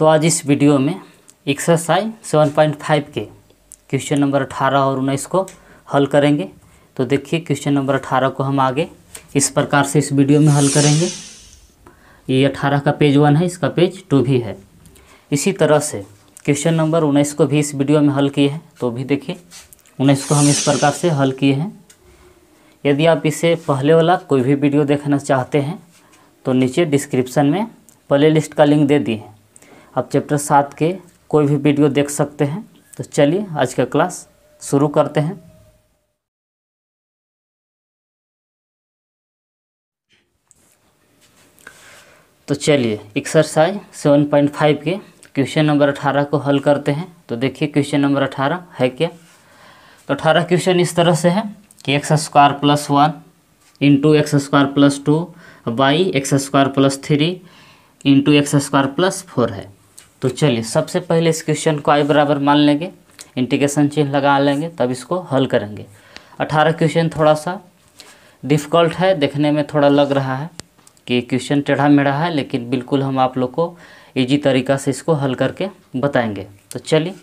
तो आज इस वीडियो में एक्सरसाइज 7.5 के क्वेश्चन नंबर 18 और 19 को हल करेंगे। तो देखिए क्वेश्चन नंबर 18 को हम आगे इस प्रकार से इस वीडियो में हल करेंगे। ये 18 का पेज 1 है, इसका पेज 2 भी है। इसी तरह से क्वेश्चन नंबर 19 को भी इस वीडियो में हल किए हैं। तो भी देखिए 19 को हम इस प्रकार से हल किए हैं। यदि आप इसे पहले वाला कोई भी वीडियो देखना चाहते हैं तो नीचे डिस्क्रिप्शन में प्ले लिस्ट का लिंक दे दिए हैं, आप चैप्टर 7 के कोई भी वीडियो देख सकते हैं। तो चलिए आज का क्लास शुरू करते हैं। तो चलिए एक्सरसाइज 7.5 के क्वेश्चन नंबर 18 को हल करते हैं। तो देखिए क्वेश्चन नंबर 18 है क्या। तो 18 क्वेश्चन इस तरह से है कि x² + 1 into x² + 2 by x² + 3 into x² + 4 है। तो चलिए सबसे पहले इस क्वेश्चन को i बराबर मान लेंगे, इंटीग्रेशन चिन्ह लगा लेंगे, तब इसको हल करेंगे। 18 क्वेश्चन थोड़ा सा डिफ़िकल्ट है, देखने में थोड़ा लग रहा है कि क्वेश्चन टेढ़ा मेढ़ा है, लेकिन बिल्कुल हम आप लोग को इजी तरीक़ा से इसको हल करके बताएंगे। तो चलिए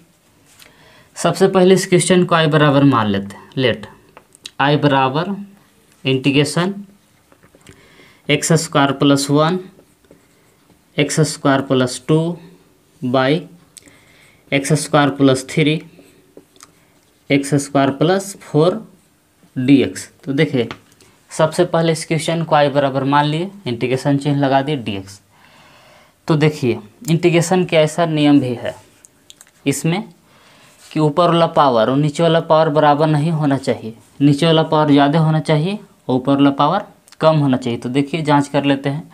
सबसे पहले इस क्वेश्चन को i बराबर मान लेते हैं। लेट i बराबर integration x² + 1 x² + 2 by x² + 3 x² + 4 dx। तो देखिए सबसे पहले इस क्वेश्चन को i बराबर मान लिए, इंटीग्रेशन चिन्ह लगा दिए dx। तो देखिए इंटीग्रेशन का ऐसा नियम भी है इसमें कि ऊपर वाला पावर और नीचे वाला पावर बराबर नहीं होना चाहिए। नीचे वाला पावर ज़्यादा होना चाहिए और ऊपर वाला पावर कम होना चाहिए। तो देखिए जांच कर लेते हैं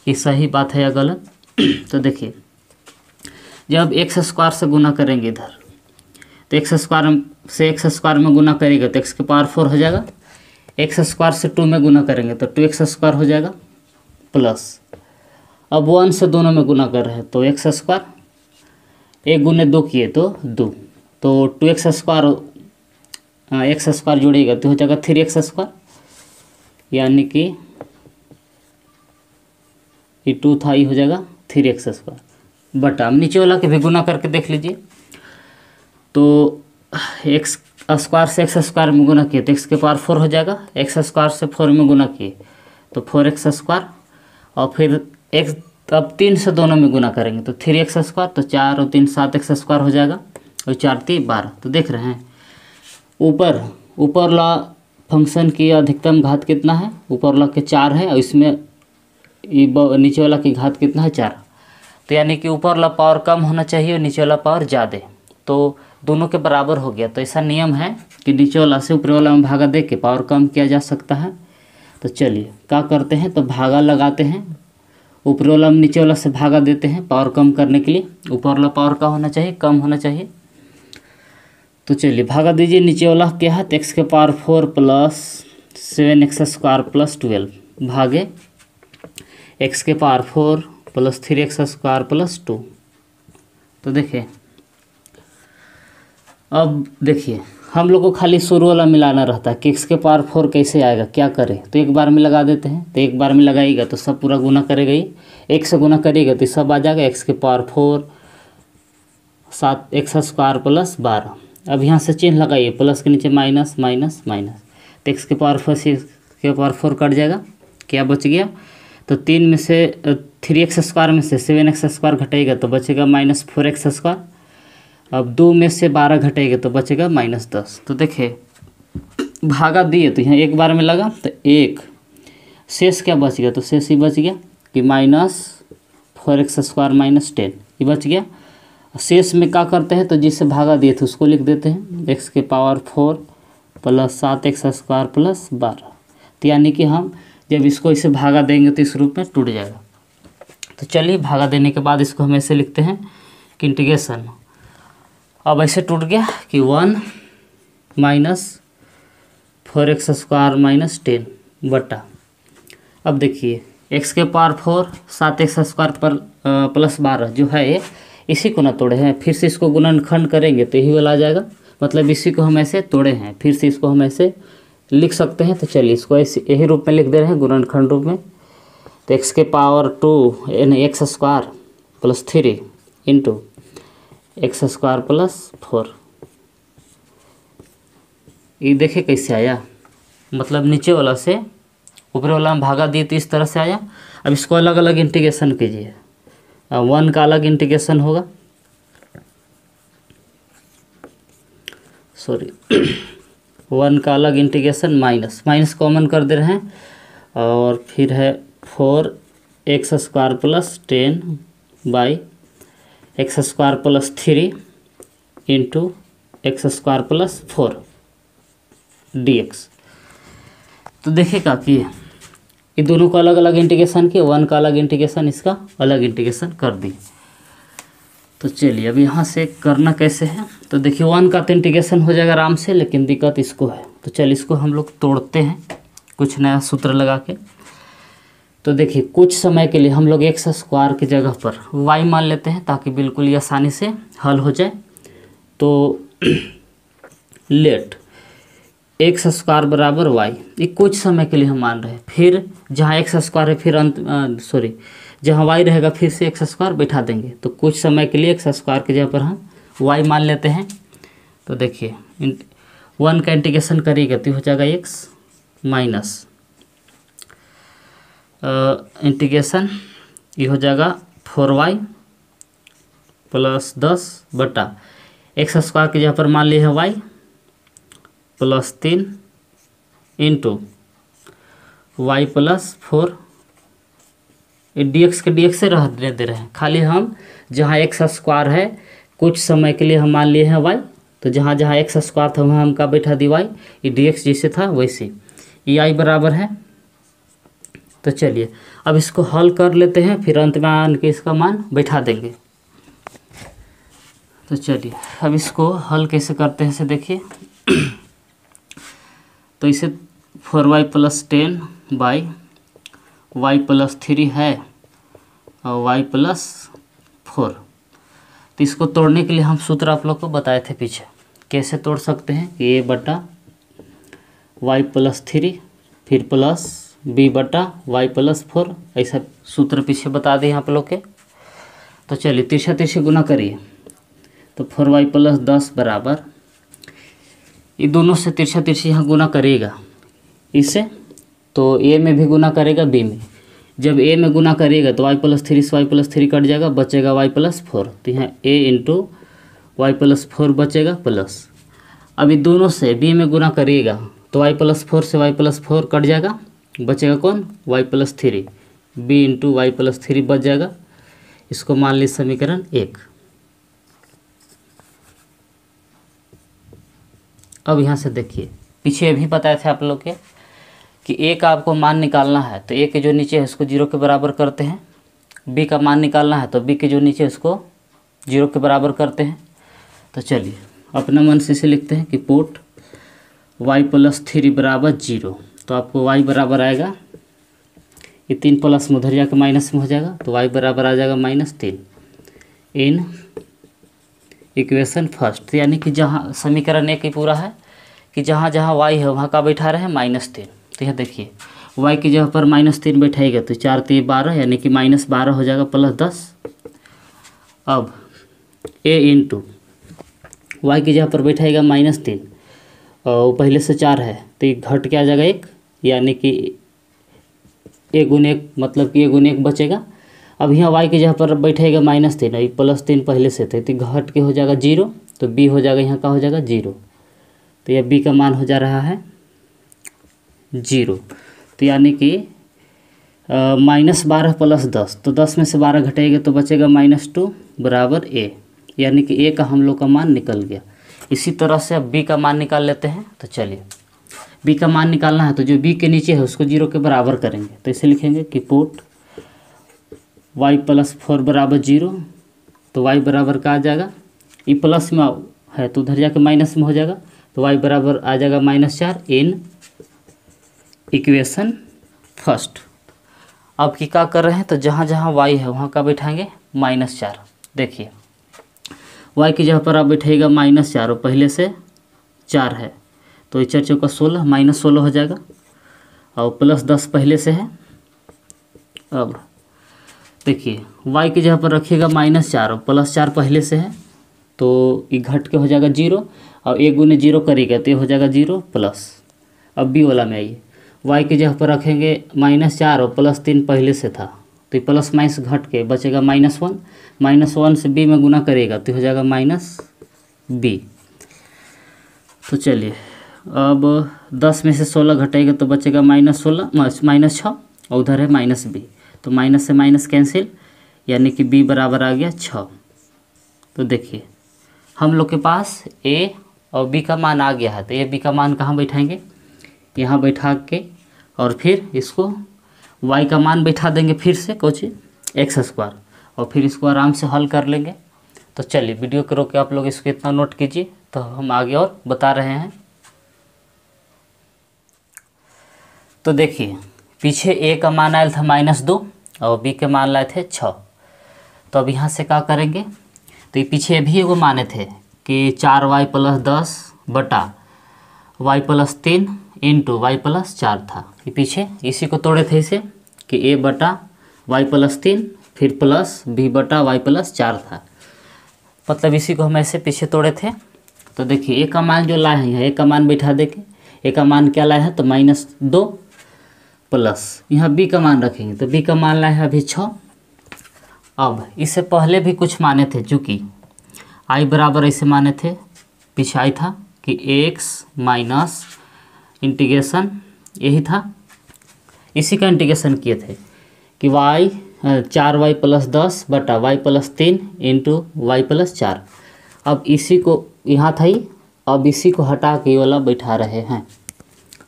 कि सही बात है या गलत। तो देखिए जब x² से गुना करेंगे इधर, तो x² से x² में गुना करेंगे तो x⁴ हो जाएगा। x² से 2 में गुना करेंगे तो 2x² हो जाएगा प्लस, अब 1 से दोनों में गुना कर रहे हैं तो x², 1 गुने 2 किए तो 2, तो 2x² x² जोड़िएगा तो हो जाएगा 3x², यानी कि ये 2 था, ये हो जाएगा 3x²। बटा नीचे वाला के भी गुना करके देख लीजिए। तो x² से x² में गुना किए तो x⁴ हो जाएगा, x² से 4 में गुना किए तो 4x², और फिर x अब 3 से दोनों में गुना करेंगे तो 3x², तो 4 और 3 7x² हो जाएगा, और 4 3 12। तो देख रहे हैं ऊपर वाला फंक्शन की अधिकतम घात कितना है, ऊपर वाला के 4 है और इसमें नीचे वाला की घात कितना है 4। तो यानी कि ऊपर वाला पावर कम होना चाहिए और नीचे वाला पावर ज़्यादा, तो दोनों के बराबर हो गया। तो ऐसा नियम है कि नीचे वाला से ऊपर वाला में भागा दे के पावर कम किया जा सकता है। तो चलिए क्या करते हैं, तो भागा लगाते हैं, ऊपर वाला में नीचे वाला से भागा देते हैं पावर कम करने के लिए। ऊपर वाला पावर का होना चाहिए, कम होना चाहिए। तो चलिए भागा दीजिए, नीचे वाला क्या है तो x⁴ + 7x² + 12 भागे x⁴ + 3x² + 2। तो देखिए अब देखिए हम लोग को खाली शुरू वाला मिलाना रहता है कि x⁴ कैसे आएगा, क्या करें। तो एक बार में लगा देते हैं, तो एक बार में लगाइएगा तो सब पूरा गुना करेगा ही, 1 से गुना करिएगा तो सब आ जाएगा x⁴ 7x² + 12। अब यहाँ से चिन्ह लगाइए, प्लस के नीचे माइनस माइनस माइनस, तो x⁴ कट जाएगा, क्या बच गया, तो 3 में से 3x² में से 7x² घटाएगा तो बचेगा -4x²। अब 2 में से 12 घटाएगा तो बचेगा -10। तो देखिए भागा दिए तो यहाँ एक बार में लगा तो 1, शेष क्या बच गया, तो शेष ही बच गया कि -4x² - 10 ये बच गया। शेष में क्या करते हैं, तो जिससे भागा दिए थे उसको लिख देते हैं x⁴ + 7x² + 12। तो यानी कि हम जब इसको इसे भागा देंगे तो इस रूप में टूट जाएगा। तो चलिए भागा देने के बाद इसको हम ऐसे लिखते हैं कि इंटीग्रेशन, अब ऐसे टूट गया कि 1 - 4x² - 10 बटा, अब देखिए x⁴ 7x² + 12 जो है इसी को ना तोड़े हैं, फिर से इसको गुणनखंड करेंगे तो यही वाला आ जाएगा, मतलब इसी को हम ऐसे तोड़े हैं, फिर से इसको हम ऐसे लिख सकते हैं। तो चलिए इसको ऐसे यही रूप में लिख दे रहे हैं, गुणनखंड रूप में। तो x⁴ यानी x² + 3 into x square plus 4। ये देखे कैसे आया, मतलब नीचे वाला से ऊपर वाला में भागा दिए तो इस तरह से आया। अब इसको अलग अलग इंटीग्रेशन कीजिए। 1 का अलग इंटीग्रेशन होगा, सॉरी 1 का अलग इंटीग्रेशन, माइनस माइनस कॉमन कर दे रहे हैं, और फिर है 4x square plus 10 by x square plus 3 into x square plus 4 dx। तो देखिएगा कि ये दोनों का अलग अलग इंटीग्रेशन किए, 1 का अलग इंटीग्रेशन, इसका अलग इंटीग्रेशन कर दिए। तो चलिए अब यहाँ से करना कैसे है, तो देखिए 1 का तो इंटीग्रेशन हो जाएगा आराम से, लेकिन दिक्कत इसको है। तो चलिए इसको हम लोग तोड़ते हैं कुछ नया सूत्र लगा के। तो देखिए कुछ समय के लिए हम लोग एक्स स्क्वायर की जगह पर y मान लेते हैं ताकि बिल्कुल ये आसानी से हल हो जाए। तो लेट एक्स स्क्वायर बराबर y, ये कुछ समय के लिए हम मान रहे हैं। फिर जहाँ एक्स स्क्वायर है फिर जहाँ y रहेगा फिर से एक्स स्क्वायर बैठा देंगे। तो कुछ समय के लिए एक्स स्क्वायर की जगह पर हम y मान लेते हैं। तो देखिए 1 का इंटीग्रेशन करिएगा तो हो जाएगा x माइनस इंटीग्रेशन ये हो जाएगा 4y प्लस 10 बटा एक्स स्क्वायर की जगह पर मान लिए हैं y plus 3 into Y plus 4। ये dx के dx से रह दे रहे हैं, खाली हम जहाँ एक्स स्क्वायर है कुछ समय के लिए हम मान लिए हैं y, तो जहाँ जहाँ एक्स स्क्वायर था वहाँ हम का बैठा दी y, ये dx जैसे था वैसे ये आई बराबर है। तो चलिए अब इसको हल कर लेते हैं, फिर अंत में आन के इसका मान बैठा देंगे। तो चलिए अब इसको हल कैसे करते हैं से देखिए। तो इसे 4y plus 10 by y plus 3 है और y प्लस 4। तो इसको तोड़ने के लिए हम सूत्र आप लोग को बताए थे पीछे, कैसे तोड़ सकते हैं कि a बटा y प्लस 3 फिर प्लस b बटा y प्लस 4, ऐसा सूत्र पीछे बता दें आप लोग के। तो चलिए तिरछा तिरछे गुना करिए। तो 4y प्लस 10 बराबर, ये दोनों से तिरछा तिरछी यहाँ गुना करेगा इससे, तो a में भी गुना करेगा b में। जब a में गुना करेगा तो y प्लस 3 से y प्लस 3 कट जाएगा, बचेगा y प्लस 4। तो यहाँ a इंटू वाई प्लस 4 बचेगा प्लस। अब ये दोनों से b में गुना करिएगा तो y प्लस 4 से y प्लस 4 कट जाएगा, बचेगा कौन y plus 3, b into Y plus 3 बच जाएगा। इसको मान लीजिए समीकरण 1। अब यहाँ से देखिए पीछे भी बताए थे आप लोग के कि a का आपको मान निकालना है, तो a के जो नीचे है उसको 0 के बराबर करते हैं, b का मान निकालना है तो b के जो नीचे है उसको 0 के बराबर करते हैं। तो चलिए अपना मन से इसे लिखते हैं कि पुट y प्लस 3 बराबर 0। तो आपको y बराबर आएगा, ये 3 प्लस में उधर जाकर माइनस में हो जाएगा, तो y बराबर आ जाएगा -3 इन इक्वेशन फर्स्ट। यानी कि जहाँ समीकरण 1 ही पूरा है कि जहाँ जहाँ y है वहाँ का बैठा रहे -3। तो यह देखिए y की जगह पर -3 बैठाएगा तो 4 3 12 यानी कि -12 हो जाएगा प्लस 10। अब a इंटू वाई की जगह पर बैठाएगा -3 और पहले से 4 है तो ये घट के आ जाएगा 1, यानी कि a गुने 1 मतलब कि a गुने 1 बचेगा। अब यहाँ y की जगह पर बैठेगा -3 और प्लस 3 पहले से थे तो घट के हो जाएगा 0, तो b हो जाएगा यहाँ का हो जाएगा 0। तो यह b का मान हो जा रहा है 0। तो यानी कि -12 प्लस 10, तो 10 में से 12 घटेगा तो बचेगा -2 बराबर a, यानी कि a का हम लोग का मान निकल गया। इसी तरह से अब b का मान निकाल लेते हैं। तो चलिए b का मान निकालना है तो जो b के नीचे है उसको 0 के बराबर करेंगे। तो इसे लिखेंगे कि पुट y प्लस 4 बराबर 0। तो y बराबर का आ जाएगा, ये प्लस में है तो उधर जाके माइनस में हो जाएगा, तो y बराबर आ जाएगा -4 इन इक्वेशन फर्स्ट। अब की क्या कर रहे हैं, तो जहाँ जहाँ y है वहाँ का बैठाएंगे -4। देखिए y की जगह पर आप बैठेगा -4 और पहले से 4 है तो ये 4 चौका 16 -16 हो जाएगा और प्लस 10 पहले से है। अब देखिए y की जगह पर रखिएगा -4 और +4 पहले से है तो ये घट के हो जाएगा 0 और 1 गुने 0 करेगा तो ये हो जाएगा 0 प्लस। अब बी वाला में आइए, y की जगह पर रखेंगे -4 और +3 पहले से था तो ये प्लस माइनस घट के बचेगा -1, -1 से b में गुना करेगा तो हो जाएगा -b। तो चलिए अब 10 में से 16 घटाएगा तो बचेगा -16 -6 और उधर है -b तो माइनस से माइनस कैंसिल यानी कि b बराबर आ गया 6। तो देखिए हम लोग के पास a और b का मान आ गया है तो a b का मान कहाँ बैठाएंगे, यहाँ बैठा के और फिर इसको y का मान बैठा देंगे फिर से कुछ x² और फिर इसको आराम से हल कर लेंगे। तो चलिए वीडियो को रोक के आप लोग इसको इतना नोट कीजिए तो हम आगे और बता रहे हैं। तो देखिए पीछे a का मान आया था -2 और b के मान लाए थे 6। तो अब यहाँ से क्या करेंगे, तो ये पीछे भी एगो माने थे कि 4y + 10 बटा y + 3 इंटू y + 4 था। ये पीछे इसी को तोड़े थे इसे कि a बटा y + 3 फिर प्लस b बटा y + 4 था, मतलब इसी को हम ऐसे पीछे तोड़े थे। तो देखिए a का मान जो लाए हैं a का मान बैठा दे के a का मान क्या लाए हैं तो -2 प्लस यहाँ b का मान रखेंगे तो b का मान लाए हैं अभी 6। अब इससे पहले भी कुछ माने थे चूँकि i बराबर ऐसे माने थे, पीछे आई था कि x माइनस इंटीग्रेशन यही था, इसी का इंटीग्रेशन किए थे कि 4y + 10 बटा y + 3 इंटू y + 4। अब इसी को यहाँ था ही, अब इसी को हटा के ये वाला बैठा रहे हैं।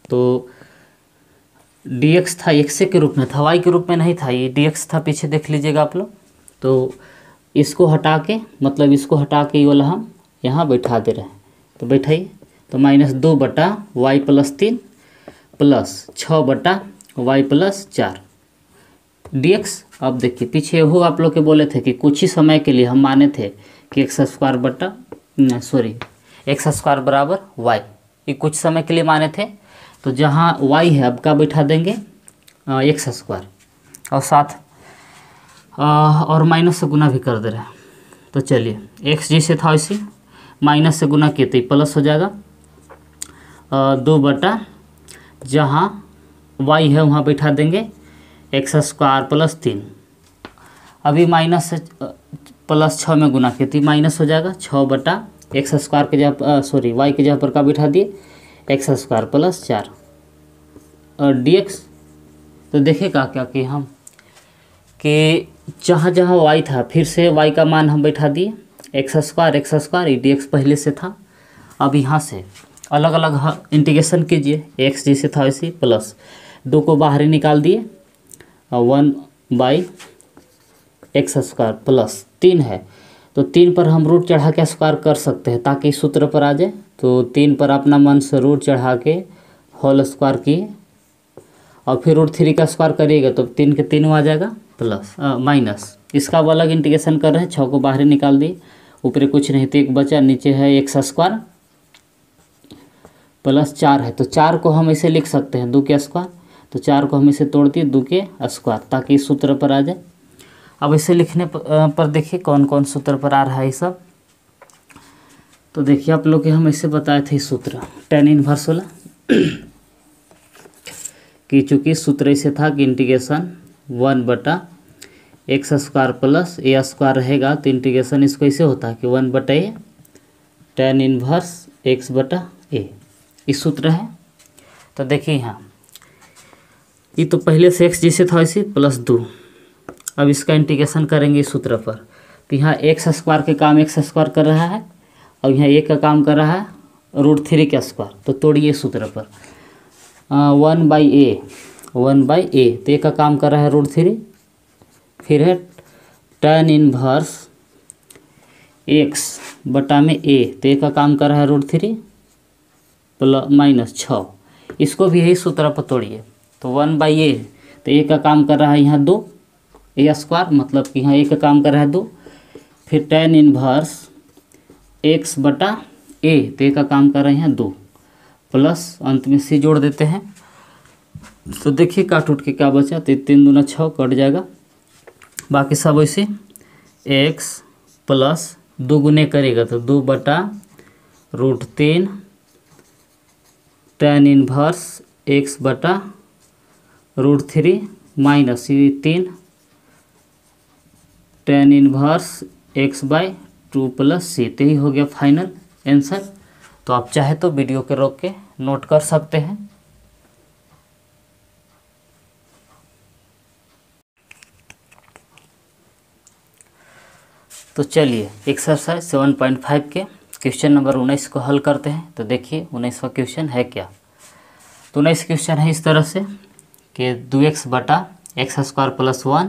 तो dx था x के रूप में था, y के रूप में नहीं था, ये dx था पीछे देख लीजिएगा आप लोग। तो इसको हटा के मतलब इसको हटा के ये वाला हम यहाँ बैठा दे रहे हैं। तो बैठाइए तो -2 बटा y + 3 प्लस 6 बटा y + 4 dx। अब देखिए पीछे वो आप लोग के बोले थे कि कुछ ही समय के लिए हम माने थे कि x² बराबर y, ये कुछ समय के लिए माने थे। तो जहाँ y है अब का बैठा देंगे x² और साथ और माइनस से गुना भी कर दे रहे हैं। तो चलिए x जैसे था वैसे माइनस से गुना किए तो प्लस हो जाएगा 2 बटा जहाँ y है वहाँ बैठा देंगे x² + 3। अभी माइनस से +6 में गुना किए तो माइनस हो जाएगा 6 बटा x² के जगह y के जगह पर का बैठा दिए x² + 4 और dx। तो देखेगा क्या कि हम कि जहाँ जहाँ y था फिर से y का मान हम बैठा दिए x² ये dx पहले से था। अब यहाँ से अलग अलग इंटीग्रेशन कीजिए, x जैसे था वैसे प्लस 2 को बाहर ही निकाल दिए और 1/x² प्लस 3 है तो 3 पर हम रूट चढ़ा के स्क्वायर कर सकते हैं ताकि सूत्र पर आ जाए। तो 3 पर अपना मन से रूट चढ़ा के होल स्क्वायर किए और फिर √3 का स्क्वायर करिएगा तो 3 के 3 आ जाएगा प्लस माइनस। इसका अब अलग इंटीग्रेशन कर रहे हैं, 6 को बाहर निकाल दिए, ऊपर कुछ नहीं तो 1 बचा, नीचे है x² प्लस 4 है तो 4 को हम ऐसे लिख सकते हैं 2 के स्क्वायर। तो 4 को हम इसे तोड़ दिए 2 के स्क्वायर ताकि इस सूत्र पर आ जाए। अब इसे लिखने पर देखिए कौन कौन सूत्र पर आ रहा है ये सब। तो देखिए आप लोग के हम ऐसे बताए थे सूत्र tan इनवर्स वाला कि चूँकि सूत्र ऐसे था कि इंटीग्रेशन 1 बटा x² प्लस a² रहेगा तो इंटीग्रेशन इसको ऐसे होता है कि 1 बटा a tan इनवर्स x बटा a, इस सूत्र है। तो देखिए यहाँ ये तो पहले से x जैसे था वैसे प्लस 2, अब इसका इंटीग्रेशन करेंगे इस सूत्र पर। तो यहाँ x² के काम x² कर रहा है और यहाँ a का काम कर रहा है √3 का स्क्वायर। तो तोड़िए सूत्र पर 1/a तो a का काम कर रहा है √3, फिर है tan इनवर्स x बटा में a तो a का काम कर रहा है √3 प्लस -6, इसको भी यही सूत्र पर तोड़िए। तो 1/a तो a का काम कर रहा है यहाँ 2 a² मतलब कि यहाँ a का काम कर रहा है 2, फिर tan इनवर्स x बटा a तो a का काम कर रहे हैं 2 प्लस अंत में c जोड़ देते हैं। तो देखिए काट उठ के क्या बचा तो 3 दूना 6 कट जाएगा बाकी सब वैसे एक्स प्लस 2 गुने करेगा तो 2/√3 tan इनवर्स x/√3 माइनस ये 3 tan इनवर्स x/2 + c। तो यही हो गया फाइनल आंसर। तो आप चाहे तो वीडियो के रोक के नोट कर सकते हैं। तो चलिए एक्सरसाइज 7.5 के क्वेश्चन नंबर 19 को हल करते हैं। तो देखिए 19वां क्वेश्चन है क्या। तो 19 क्वेश्चन है इस तरह से कि 2x/x² + 1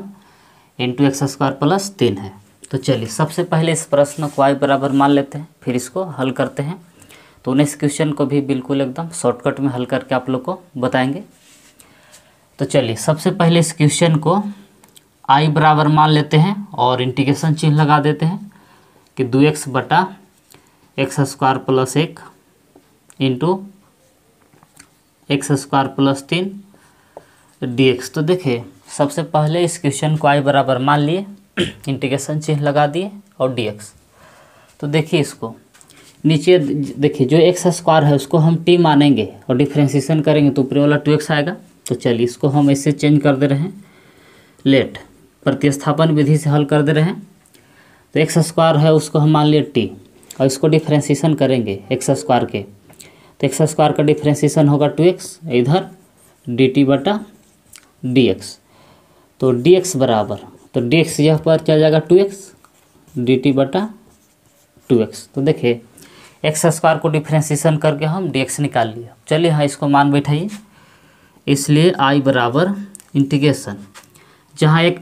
× x² + 3 है। तो चलिए सबसे पहले इस प्रश्न को y बराबर मान लेते हैं, फिर इसको हल करते हैं। तो 19 क्वेश्चन को भी बिल्कुल एकदम शॉर्टकट में हल करके आप लोग को बताएंगे। तो चलिए सबसे पहले इस क्वेश्चन को i बराबर मान लेते हैं और इंटीग्रेशन चिन्ह लगा देते हैं कि 2x/x² + 1 × x² + 3 dx। तो देखिए सबसे पहले इस क्वेश्चन को i बराबर मान लिए, इंटीग्रेशन चिन्ह लगा दिए और dx। तो देखिए इसको नीचे देखिए जो x² है उसको हम t मानेंगे और डिफ्रेंशिएशन करेंगे तो ऊपर वाला 2x आएगा। तो चलिए इसको हम ऐसे चेंज कर दे रहे हैं, लेट प्रतिस्थापन विधि से हल कर दे रहे हैं। तो x² है उसको हम मान लिए t और इसको डिफ्रेंशिएशन करेंगे x² के। तो x² का डिफ्रेंशिएशन होगा 2x, इधर dt/dx। तो dx बराबर, तो dx यह पर चल जाएगा 2x dt/2x। तो देखिए x² को डिफ्रेंशिएशन करके हम dx निकाल लिया। चलिए हाँ इसको मान बैठाइए। इसलिए i बराबर इंटीग्रेशन जहाँ एक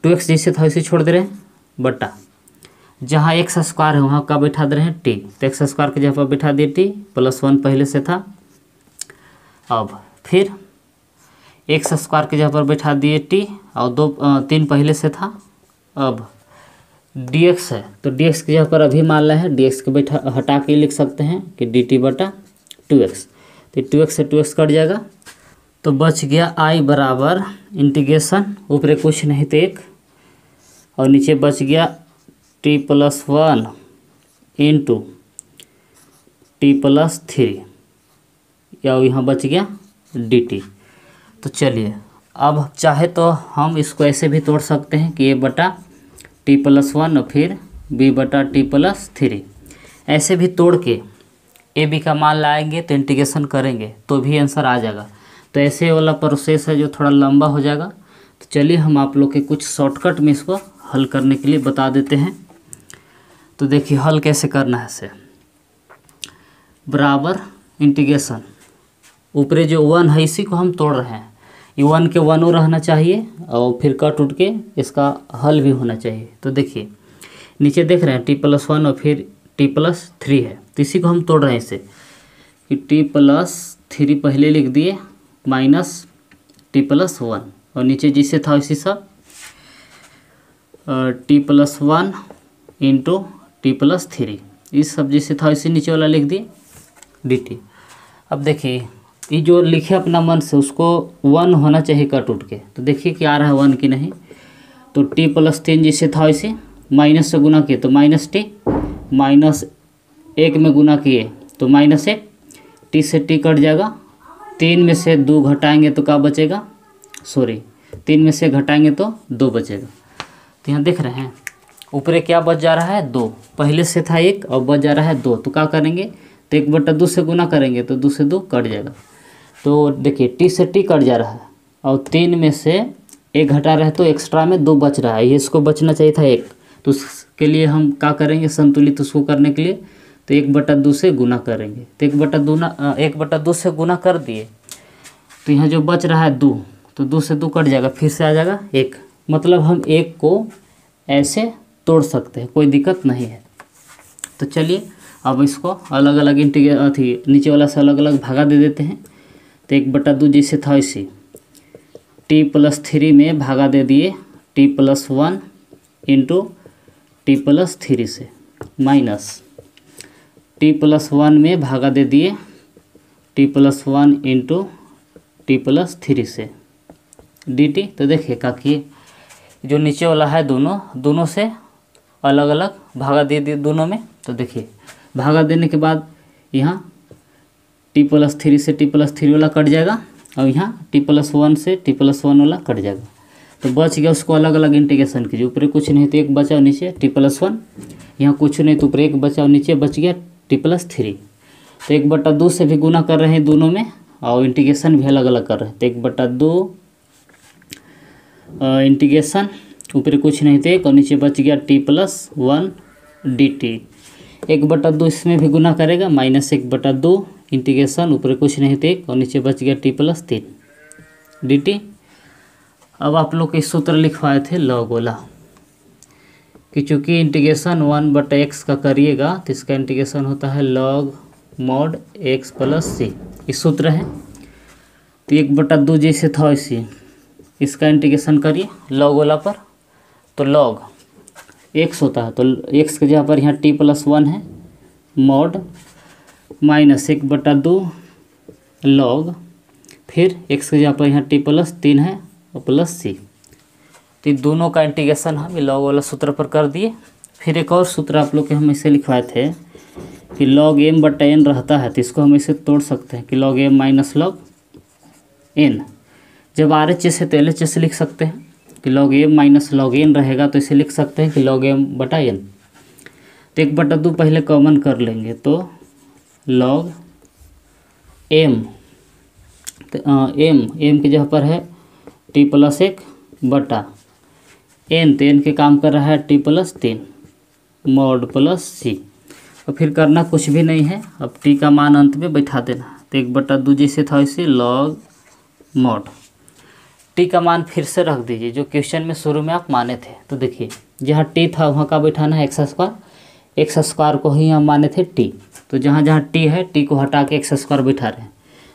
2x जैसे था वैसे छोड़ दे रहे हैं बटा जहाँ x² है वहाँ का बैठा दे रहे हैं t। तो x² के जगह पर बैठा दिए t +1 पहले से था। अब फिर x² के जगह पर बैठा दिए t और 3 पहले से था। अब dx है तो dx की जगह पर अभी मान रहे हैं, dx के बैठा हटा के लिख सकते हैं कि dt/2x। तो 2x से 2x कट जाएगा तो बच गया i बराबर इंटीग्रेशन ऊपर कुछ नहीं तो 1 और नीचे बच गया t + 1 × t + 3 या यहाँ बच गया dt। तो चलिए अब चाहे तो हम इसको ऐसे भी तोड़ सकते हैं कि a/t + 1 और फिर b/t + 3 ऐसे भी तोड़ के ए बी का मान लाएंगे तो इंटीग्रेशन करेंगे तो भी आंसर आ जाएगा। तो ऐसे वाला प्रोसेस है जो थोड़ा लंबा हो जाएगा। तो चलिए हम आप लोग के कुछ शॉर्टकट में इसको हल करने के लिए बता देते हैं। तो देखिए हल कैसे करना है इसे। बराबर इंटीग्रेशन ऊपरे जो 1 है इसी को हम तोड़ रहे हैं, ये 1 के 1 रहना चाहिए और फिर कट उठ के इसका हल भी होना चाहिए। तो देखिए नीचे देख रहे हैं t + 1 और फिर t + 3 है तो इसी को हम तोड़ रहे हैं इसे कि t + 3 पहले लिख दिए माइनस t + 1 और नीचे जिससे था इसी सब t + 1 × t + 3 इस सब जिससे था इसी नीचे वाला लिख दिए dt। अब देखिए ये जो लिखे अपना मन से उसको 1 होना चाहिए कट उठ के। तो देखिए कि आ रहा है 1 की नहीं। तो t + 3 जिससे था इसे माइनस से गुना किए तो -t, -1 में गुना किए तो -1, t से t कट जाएगा। 3 में से 2 घटाएंगे तो क्या बचेगा, 3 में से घटाएंगे तो 2 बचेगा। तो यहाँ देख रहे हैं ऊपर क्या बच जा रहा है 2, पहले से था 1 और बच जा रहा है 2। तो क्या करेंगे तो 1/2 से गुना करेंगे तो 2 से 2 कट जाएगा। तो देखिए t से t कट जा रहा है और 3 में से 1 घटा रहे तो एक्स्ट्रा में 2 बच रहा है, ये इसको बचना चाहिए था 1। तो उसके लिए हम क्या करेंगे संतुलित उसको करने के लिए तो 1/2 से गुना करेंगे। तो 1/2 से गुना कर दिए तो यहाँ जो बच रहा है 2, तो 2 से 2 कट जाएगा, फिर से आ जाएगा 1। मतलब हम 1 को ऐसे तोड़ सकते हैं, कोई दिक्कत नहीं है। तो चलिए अब इसको अलग अलग नीचे वाला से अलग अलग भागा दे देते हैं। तो 1/2 जैसे था इसी t + 3 में भागा दे दिए t + 1 × t + 3 से माइनस t + 1 में भागा दे दिए t + 1 × t + 3 से dt। तो देखिए क्या किए जो नीचे वाला है दोनों से अलग अलग भागा दे दिए दोनों में। तो देखिए भागा देने के बाद यहाँ t+3 से t+3 वाला कट जाएगा और यहाँ t+1 से t+1 वाला कट जाएगा। तो बच गया, उसको अलग अलग इंटीग्रेशन कीजिए। ऊपर कुछ नहीं तो एक बचा और नीचे t+1, यहाँ कुछ नहीं तो ऊपर एक बचा और नीचे बच गया t+3। तो 1/2 से भी गुना कर रहे हैं दोनों में और इंटीग्रेशन भी अलग अलग कर रहे हैं। तो 1/2 इंटीग्रेशन, ऊपर कुछ नहीं तो एक और नीचे बच गया t+1 dt। 1/2 इसमें भी गुना करेगा, -1/2 इंटीग्रेशन, ऊपर कुछ नहीं तो एक और नीचे बच गया t+3 dt। अब आप लोग के सूत्र लिखवाए थे लॉग वाला कि चूँकि इंटीग्रेशन 1/x का करिएगा तो इसका इंटीग्रेशन होता है log mod x + c, इस सूत्र है। तो 1/2 जैसे था वैसे इसका इंटीग्रेशन करिए log वाला पर। तो log x होता है, तो x के जगह पर यहाँ t+1 है, mod -1/2 log, फिर x के जगह पर यहाँ t+3 है और +c। तो दोनों का इंटीग्रेशन हम log वाला सूत्र पर कर दिए। फिर एक और सूत्र आप लोग के हम इसे लिखवाए थे कि log m/n रहता है, तो इसको हम इसे तोड़ सकते हैं कि log m - log n। जब RHS है तो LHS लिख सकते हैं कि log m - log n रहेगा, तो इसे लिख सकते हैं कि log m/n। तो 1/2 पहले कॉमन कर लेंगे तो log m, तो m की जगह पर है t+1 बटा n, तो n के काम कर रहा है t+3 mod +c। और फिर करना कुछ भी नहीं है, अब t का मान अंत में बैठा देना। तो 1/2 जैसे था वैसे log mod, t का मान फिर से रख दीजिए जो क्वेश्चन में शुरू में आप माने थे। तो देखिए जहाँ t था वहाँ का बैठाना है x² को ही हम माने थे t। तो जहाँ जहाँ t है t को हटा के x² बैठा रहे हैं।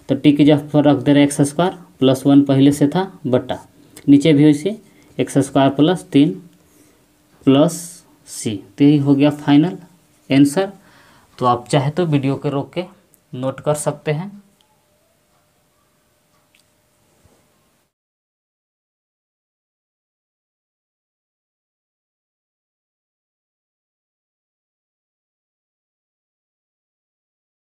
तो t की जगह पर रख दे रहे x² +1 पहले से था बटा, नीचे भी वैसे x² + 3 +c। तो यही हो गया फाइनल आंसर। तो आप चाहे तो वीडियो के रोक के नोट कर सकते हैं।